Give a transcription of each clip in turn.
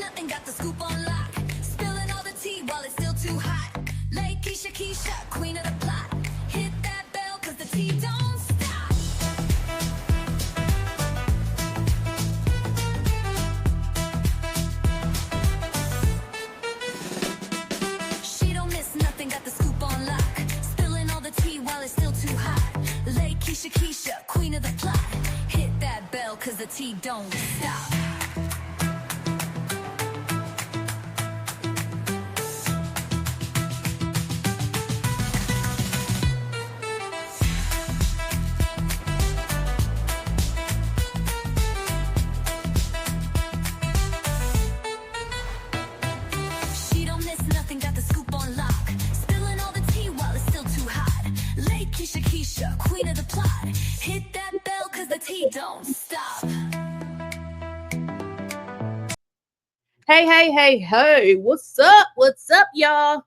nothing, got the scoop on lock. Spilling all the tea while it's still too hot. Lakeysha Keysha, queen of the plot. Hit that bell, cause the tea don't stop. She don't miss nothing, got the scoop on lock. Spilling all the tea while it's still too hot. Lakeysha Keysha, queen of the plot. Hit that bell, cause the tea don't stop. She don't miss nothing, got the scoop on lock. Spilling all the tea while it's still too hot. Lakeysha Keysha, queen of the plot. Hit that bell, cause the tea don't stop. Hey, what's up? What's up, y'all?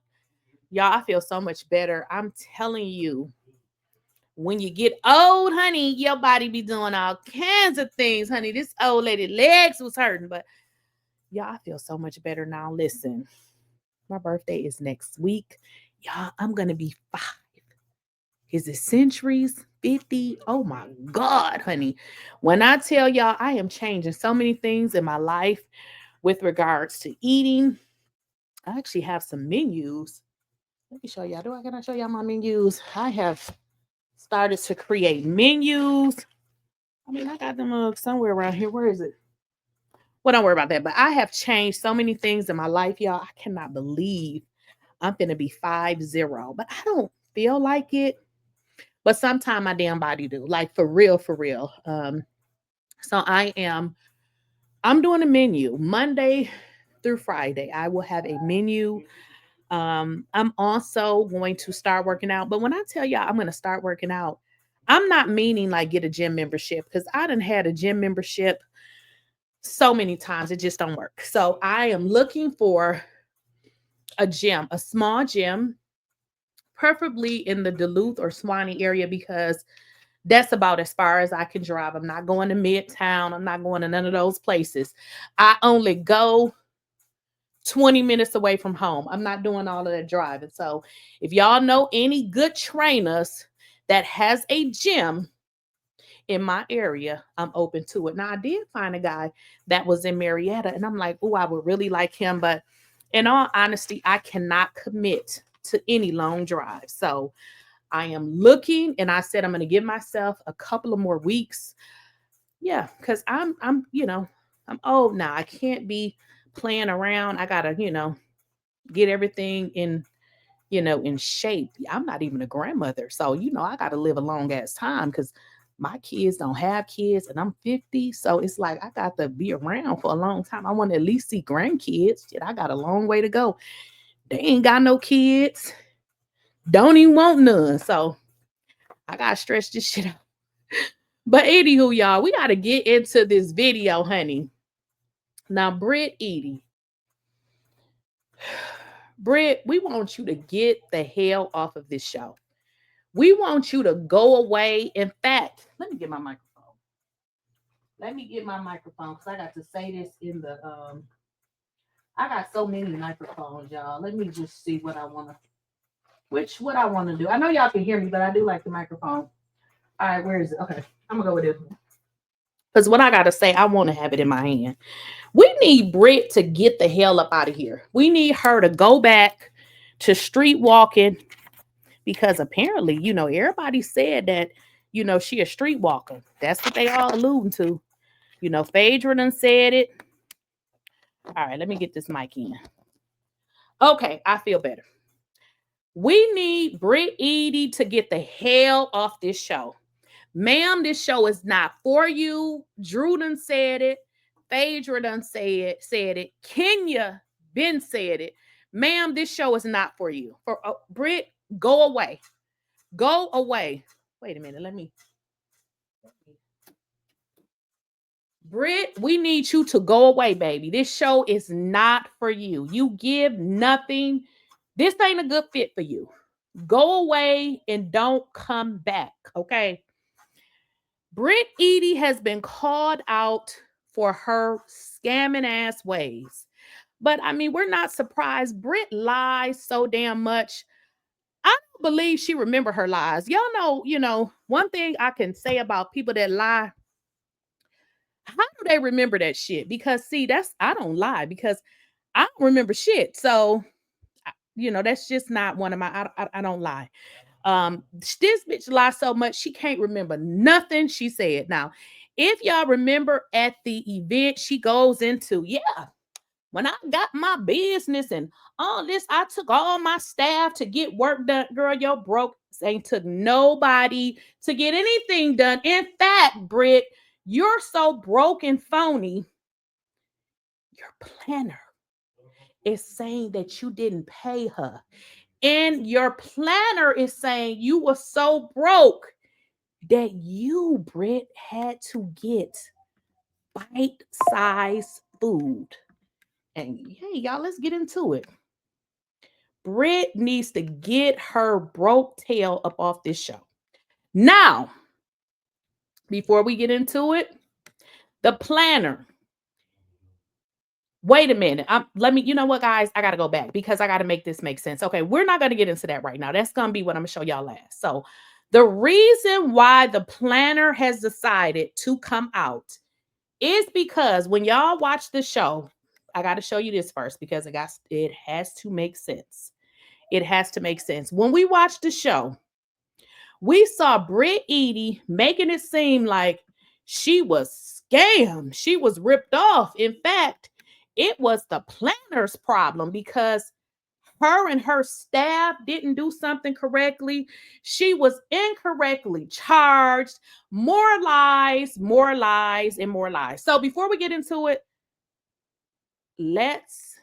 Y'all, I feel so much better. I'm telling you, when you get old, honey, your body be doing all kinds of things, honey. This old lady legs was hurting, but y'all, I feel so much better now. Listen, my birthday is next week. Y'all, I'm going to be 5. Is it centuries? 50? Oh my God, honey. When I tell y'all, I am changing so many things in my life with regards to eating. I actually have some menus. Let me show y'all. Can I show y'all my menus? I have started to create menus. I mean, I got them somewhere around here. Where is it? Well, don't worry about that. But I have changed so many things in my life, y'all. I cannot believe I'm going to be 50. But I don't feel like it. But sometimes my damn body do. Like for real, for real. So I'm doing a menu Monday through Friday. I will have a menu. I'm also going to start working out. But when I tell y'all I'm going to start working out, I'm not meaning like get a gym membership because I done had a gym membership so many times. It just don't work. So I am looking for a gym, a small gym, preferably in the Duluth or Swanee area because that's about as far as I can drive. I'm not going to Midtown. I'm not going to none of those places. I only go 20 minutes away from home. I'm not doing all of that driving. So if y'all know any good trainers that has a gym in my area, I'm open to it. Now I did find a guy that was in Marietta and I'm like, oh, I would really like him. But in all honesty, I cannot commit to any long drive. So I am looking and I said I'm going to give myself a couple of more weeks. Yeah, because I'm old now. I can't be playing around. I gotta, get everything in shape. I'm not even a grandmother. So, I gotta live a long ass time because my kids don't have kids and I'm 50. So it's like I got to be around for a long time. I want to at least see grandkids. Shit, I got a long way to go. They ain't got no kids. Don't even want none. So I gotta stretch this shit out. But anywho, y'all, we gotta get into this video, honey. Now, Britt, Eady. Britt, we want you to get the hell off of this show. We want you to go away. In fact, let me get my microphone. Let me get my microphone because I got to say this in the I got so many microphones, y'all. Let me just see what I want to do. I know y'all can hear me, but I do like the microphone. All right, where is it? Okay, I'm gonna go with it. Because what I gotta say, I want to have it in my hand. We need Britt to get the hell up out of here. We need her to go back to street walking because apparently, everybody said that, she a street walker. That's what they all alluding to. Phaedra done said it. All right, let me get this mic in. Okay, I feel better. We need Britt Eady to get the hell off this show. Ma'am, this show is not for you. Drew done said it. Phaedra done said it. Kenya been said it. Ma'am, this show is not for you. For Britt, go away. Go away. Wait a minute. Let me. Britt, we need you to go away, baby. This show is not for you. You give nothing. This ain't a good fit for you. Go away and don't come back, okay? Britt Eady has been called out for her scamming ass ways. But I mean, we're not surprised. Britt lies so damn much. I don't believe she remember her lies. Y'all know, one thing I can say about people that lie, how do they remember that shit? Because see, I don't lie because I don't remember shit. So, that's just not one of my I don't lie. This bitch lies so much she can't remember nothing she said. Now, if y'all remember at the event, she goes into, yeah, when I got my business and all this, I took all my staff to get work done. Girl, your broke ain't took nobody to get anything done. In fact, Britt, you're so broke and phony. Your planner is saying that you didn't pay her. And your planner is saying you were so broke that you, Britt, had to get bite-sized food. And hey, y'all, let's get into it. Britt needs to get her broke tail up off this show. Now, before we get into it, the planner. Wait a minute. You know what, guys? I got to go back because I got to make this make sense. Okay, we're not going to get into that right now. That's going to be what I'm going to show y'all last. So, the reason why the planner has decided to come out is because when y'all watch the show, I got to show you this first because it has to make sense. It has to make sense. When we watched the show, we saw Britt Eady making it seem like she was scammed. She was ripped off. In fact, it was the planner's problem because her and her staff didn't do something correctly. She was incorrectly charged. More lies, and more lies. So before we get into it, let's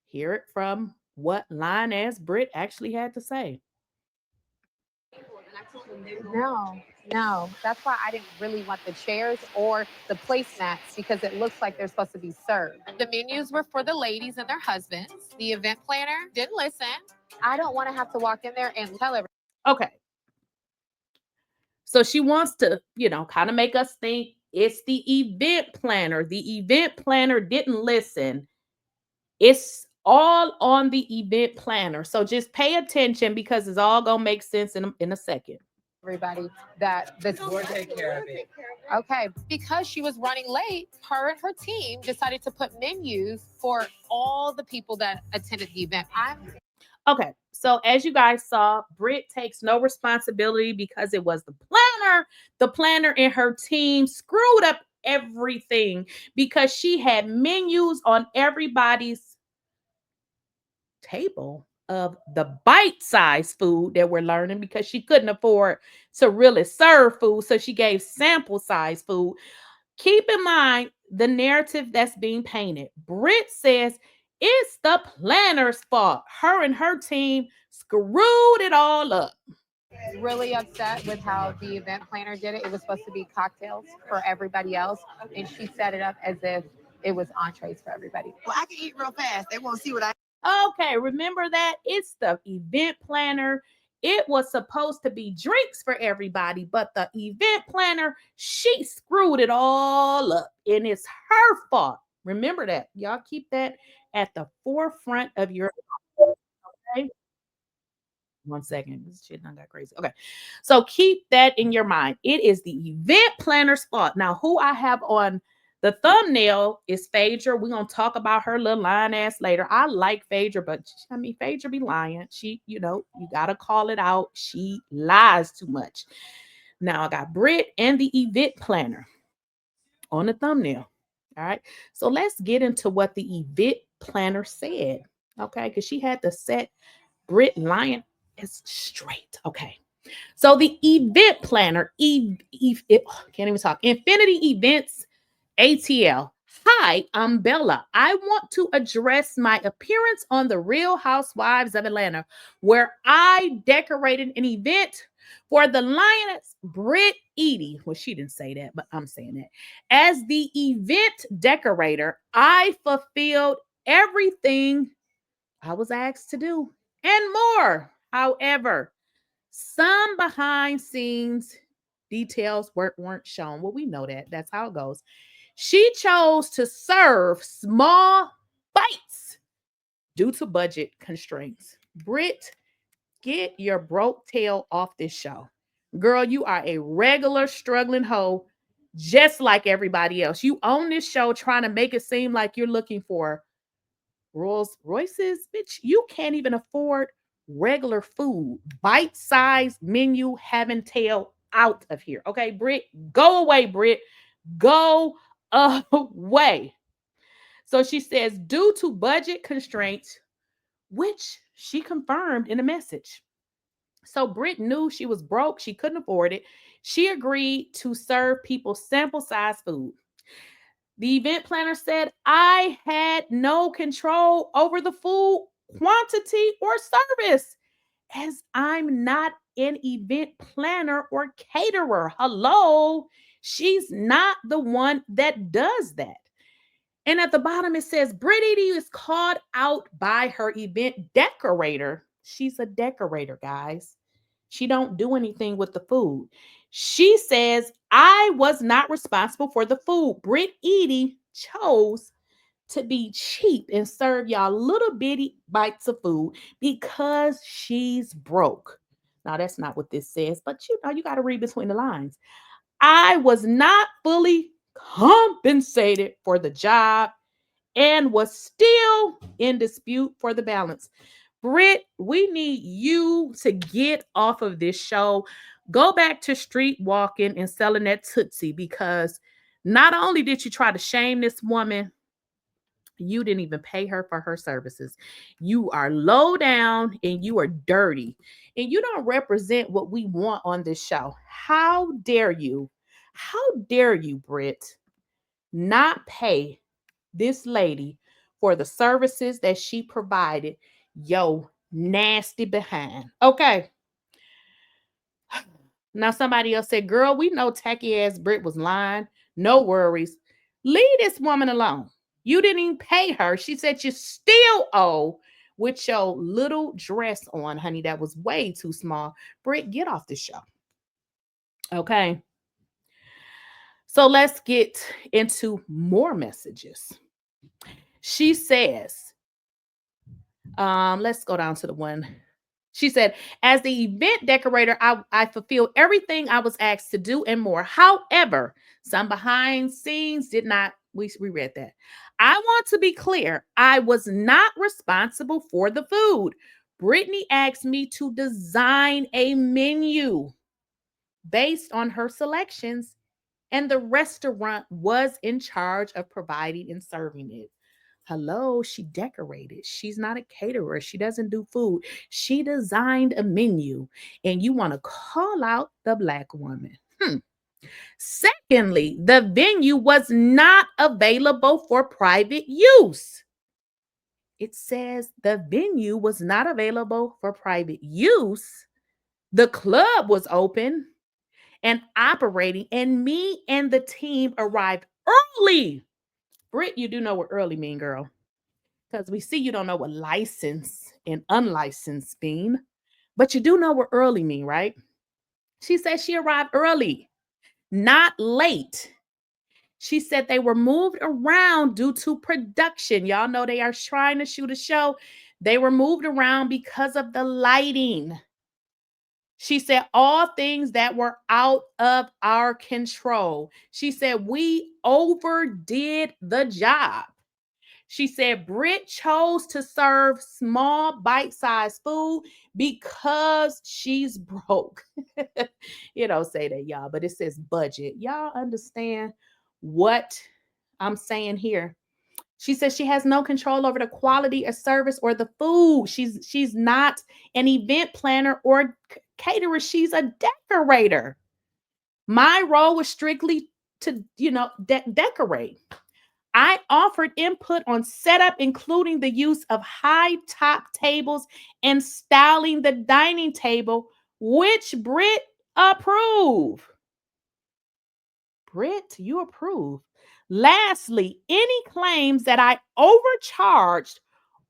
hear it from what line ass Britt actually had to say. No. That's why I didn't really want the chairs or the placemats because it looks like they're supposed to be served. The menus were for the ladies and their husbands. The event planner didn't listen. I don't want to have to walk in there and tell everyone. Okay. So she wants to, kind of make us think it's the event planner. The event planner didn't listen. It's all on the event planner. So just pay attention because it's all going to make sense in a second. Everybody that this will take care of it. Okay, because she was running late, her and her team decided to put menus for all the people that attended the event. Okay, so as you guys saw, Britt takes no responsibility because it was the planner. The planner and her team screwed up everything because she had menus on everybody's table of the bite-sized food that we're learning because she couldn't afford to really serve food. So she gave sample-sized food. Keep in mind the narrative that's being painted. Britt says it's the planner's fault. Her and her team screwed it all up. Really upset with how the event planner did it. It was supposed to be cocktails for everybody else, and she set it up as if it was entrees for everybody. Well, I can eat real fast. They won't see what I. Okay, remember that? It's the event planner. It was supposed to be drinks for everybody, but the event planner, she screwed it all up, and it's her fault. Remember that. Y'all keep that at the forefront of your okay? 1 second. This shit done got crazy. Okay. So keep that in your mind. It is the event planner's fault. Now, who I have on the thumbnail is Phaedra. We're going to talk about her little lying ass later. I like Phaedra, but Phaedra be lying. She, you got to call it out. She lies too much. Now I got Britt and the event planner on the thumbnail. All right. So let's get into what the event planner said. Okay. Because she had to set Britt lying is straight. Okay. So the event planner, can't even talk. Infinity Events ATL. Hi, I'm Bella. I want to address my appearance on The Real Housewives of Atlanta, where I decorated an event for the lioness Britt Eady. Well, she didn't say that, but I'm saying that. As the event decorator, I fulfilled everything I was asked to do and more. However, some behind scenes details weren't shown. Well, we know that. That's how it goes. She chose to serve small bites due to budget constraints. Britt, get your broke tail off this show. Girl, you are a regular struggling hoe just like everybody else. You own this show trying to make it seem like you're looking for Rolls Royces. Bitch, you can't even afford regular food. Bite-sized menu having tail out of here. Okay, Britt, go away, Britt. Go away. So she says, due to budget constraints, which she confirmed in a message. So Britt knew she was broke. She couldn't afford it. She agreed to serve people sample size food. The event planner said, I had no control over the food quantity or service as I'm not an event planner or caterer. Hello. She's not the one that does that. And at the bottom, it says, Britteady is called out by her event decorator. She's a decorator, guys. She don't do anything with the food. She says, I was not responsible for the food. Eady chose to be cheap and serve y'all little bitty bites of food because she's broke. Now, that's not what this says, but you got to read between the lines. I was not fully compensated for the job and was still in dispute for the balance. Britt, we need you to get off of this show. Go back to street walking and selling that Tootsie, because not only did you try to shame this woman, you didn't even pay her for her services. You are low down and you are dirty, and you don't represent what we want on this show. How dare you? How dare you, Britt, not pay this lady for the services that she provided? Yo, nasty behind. Okay. Now somebody else said, girl, we know tacky ass Britt was lying. No worries. Leave this woman alone. You didn't even pay her. She said you still owe with your little dress on, honey. That was way too small. Britt, get off the show. Okay. So let's get into more messages. She says, let's go down to the one. She said, as the event decorator, I fulfilled everything I was asked to do and more. However, some behind scenes did not, we read that. I want to be clear. I was not responsible for the food. Brittany asked me to design a menu based on her selections, and the restaurant was in charge of providing and serving it. Hello, she decorated. She's not a caterer. She doesn't do food. She designed a menu, and you want to call out the Black woman. Secondly, the venue was not available for private use. It says the venue was not available for private use. The club was open and operating, and me and the team arrived early. Britt, you do know what early mean, girl, because we see you don't know what license and unlicensed mean, but you do know what early mean, right? She said she arrived early, not late. She said they were moved around due to production. Y'all know they are trying to shoot a show. They were moved around because of the lighting. She said all things that were out of our control. She said we overdid the job. She said Britt chose to serve small bite-sized food because she's broke. You don't say that, y'all, but it says budget. Y'all understand what I'm saying here? She says she has no control over the quality of service or the food. She's not an event planner or caterer. She's a decorator. My role was strictly to, decorate. I offered input on setup, including the use of high top tables and styling the dining table, which Britt approved. Britt, you approve. Lastly, any claims that I overcharged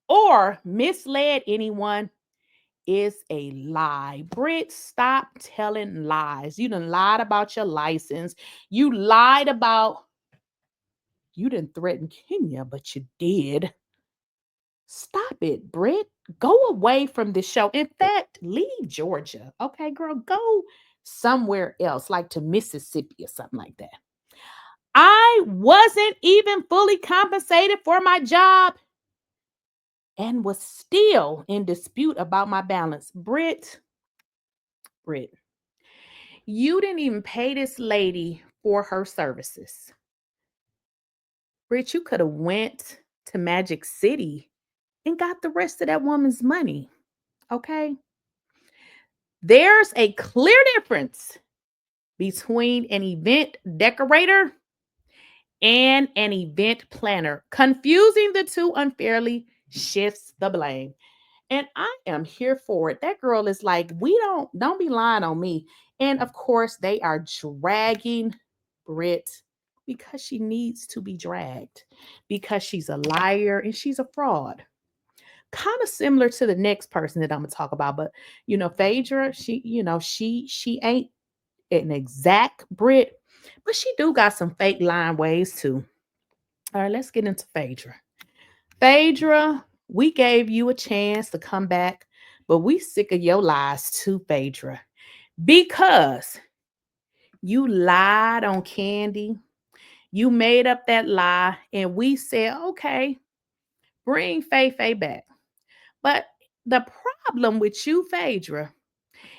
or misled anyone is a lie. Britt, stop telling lies. You done lied about your license. You lied about, you didn't threaten Kenya, but you did. Stop it, Britt. Go away from this show. In fact, leave Georgia. Okay, girl, go somewhere else, like to Mississippi or something like that. I wasn't even fully compensated for my job and was still in dispute about my balance. Britt, you didn't even pay this lady for her services. Britt, you could have went to Magic City and got the rest of that woman's money. Okay? There's a clear difference between an event decorator and an event planner. Confusing the two unfairly shifts the blame. And I am here for it. That girl is like, don't be lying on me. And of course, they are dragging Britt because she needs to be dragged, because she's a liar and she's a fraud. Kind of similar to the next person that I'm gonna talk about, but Phaedra, she ain't an exact Brit, but she do got some fake lying ways too. All right, let's get into Phaedra. Phaedra, we gave you a chance to come back, but we sick of your lies too, Phaedra, because you lied on Candy. You made up that lie, and we said, okay, bring Faye back. But the problem with you, Phaedra,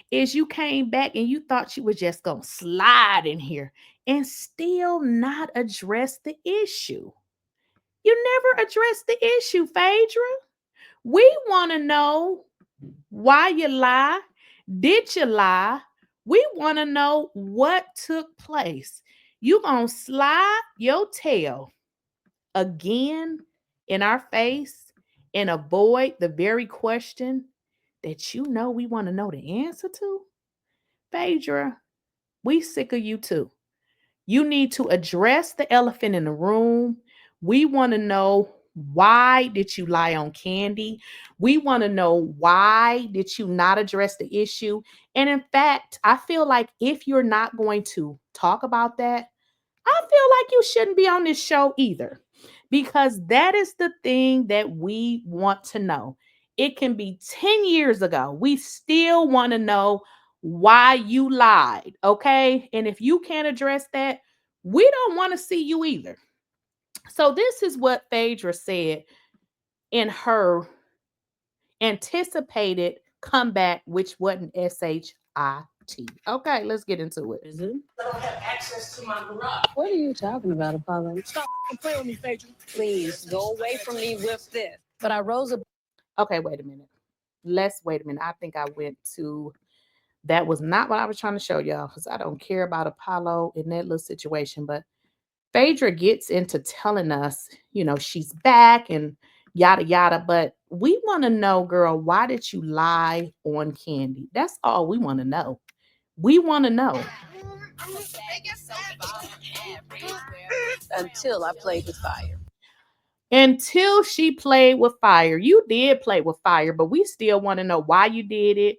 is you came back and you thought you were just going to slide in here and still not address the issue. You never addressed the issue, Phaedra. We want to know why you lie. Did you lie? We want to know what took place. You going to slide your tail again in our face and avoid the very question that we want to know the answer to? Phaedra, we sick of you too. You need to address the elephant in the room. We want to know, why did you lie on Candy? We want to know, why did you not address the issue? And in fact, I feel like if you're not going to talk about that, I feel like you shouldn't be on this show either, because that is the thing that we want to know. It can be 10 years ago. We still want to know why you lied, okay? And if you can't address that, we don't want to see you either. So this is what Phaedra said in her anticipated comeback, which wasn't SHIT. Okay, let's get into it. I don't have access to my garage. What are you talking about, Apollo? Stop playing with me, Phaedra. Please go away from me with this. But I rose up. Okay, wait a minute. Let's wait a minute. I think I went to, that was not what I was trying to show y'all, because I don't care about Apollo in that little situation. But Phaedra gets into telling us, she's back and yada yada. But we want to know, girl, why did you lie on Candy? That's all we want to know. We want to know. Until I played with fire. Until she played with fire. You did play with fire, but we still want to know why you did it,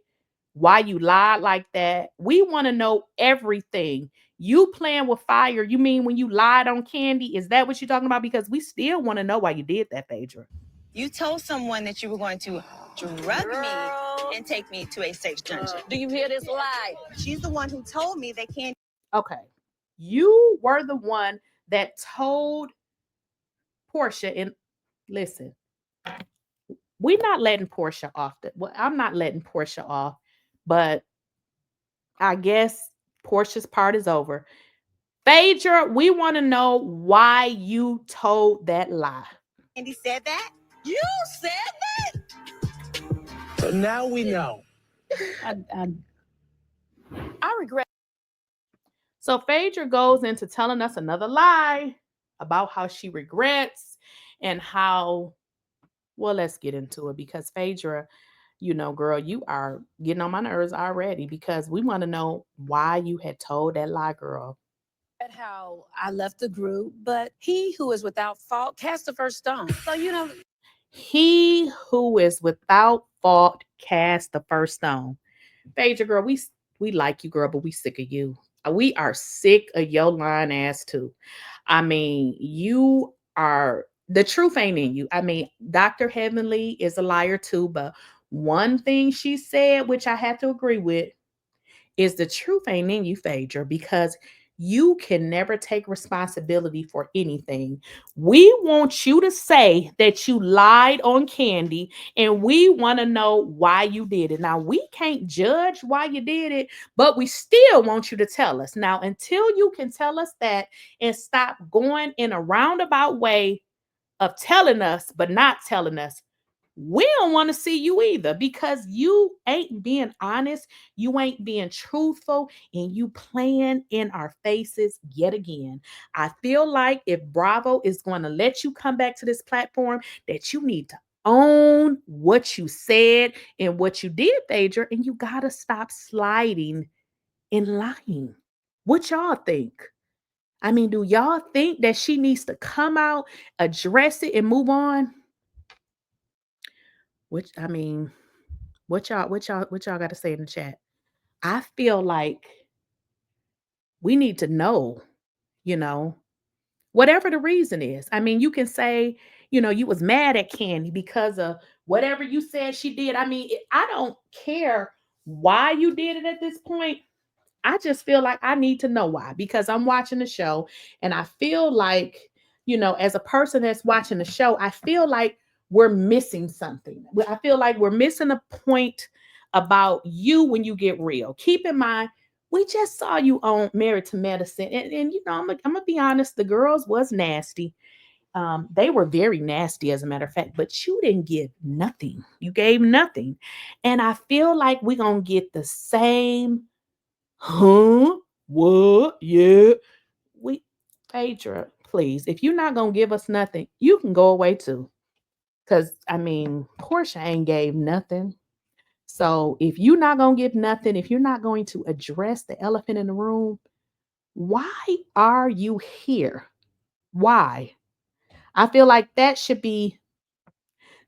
why you lied like that. We want to know everything. You playing with fire, you mean when you lied on Candy? Is that what you're talking about? Because we still want to know why you did that, Phaedra. You told someone that you were going to drug me and take me to a sex dungeon. Do you hear this lie? She's the one who told me they can't. Okay. You were the one that told Portia, and listen, we're not letting Portia off. I'm not letting Portia off, but I guess Portia's part is over. Phaedra, we want to know why you told that lie. And he said that? You said that? So now we know. I regret. So Phaedra goes into telling us another lie about how she regrets and how, well, let's get into it, because Phaedra, girl, you are getting on my nerves already, because we want to know why you had told that lie, girl. At how I left the group, but he who is without fault cast the first stone. So, He who is without fault cast the first stone. Phaedra, girl, we like you, girl, but we sick of you. We are sick of your lying ass too. I mean, you are the truth ain't in you. I mean, Dr. Heavenly is a liar too, but one thing she said, which I have to agree with, is the truth ain't in you, Phaedra, because you can never take responsibility for anything. We want you to say that you lied on Candy, and we want to know why you did it. Now, we can't judge why you did it, but we still want you to tell us. Now, until you can tell us that and stop going in a roundabout way of telling us, but not telling us, we don't want to see you either, because you ain't being honest, you ain't being truthful, and you playing in our faces yet again. I feel like if Bravo is going to let you come back to this platform, that you need to own what you said and what you did, Phaedra, and you got to stop sliding and lying. What y'all think? I mean, do y'all think that she needs to come out, address it, and move on? Which, I mean, what y'all got to say in the chat? I feel like we need to know, you know, whatever the reason is. I mean, you can say, you was mad at Candy because of whatever you said she did. I mean, I don't care why you did it at this point. I just feel like I need to know why, because I'm watching the show and I feel like, as a person that's watching the show, I feel like we're missing something. I feel like we're missing a point about you when you get real. Keep in mind, we just saw you on Married to Medicine. And I'm going to be honest, the girls was nasty. They were very nasty, as a matter of fact, but you didn't give nothing. You gave nothing. And I feel like we're going to get the same. Huh? What? Yeah. We Phaedra, please. If you're not gonna give us nothing, you can go away too. Cause I mean, Portia ain't gave nothing. So if you're not gonna give nothing, if you're not going to address the elephant in the room, why are you here? Why? I feel like that should be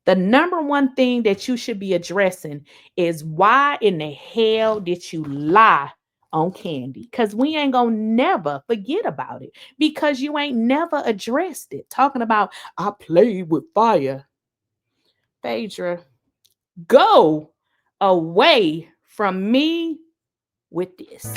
the number one thing that you should be addressing, is why in the hell did you lie on Candy? Because we ain't gonna never forget about it, because you ain't never addressed it. Talking about, I played with fire. Phaedra, go away from me with this.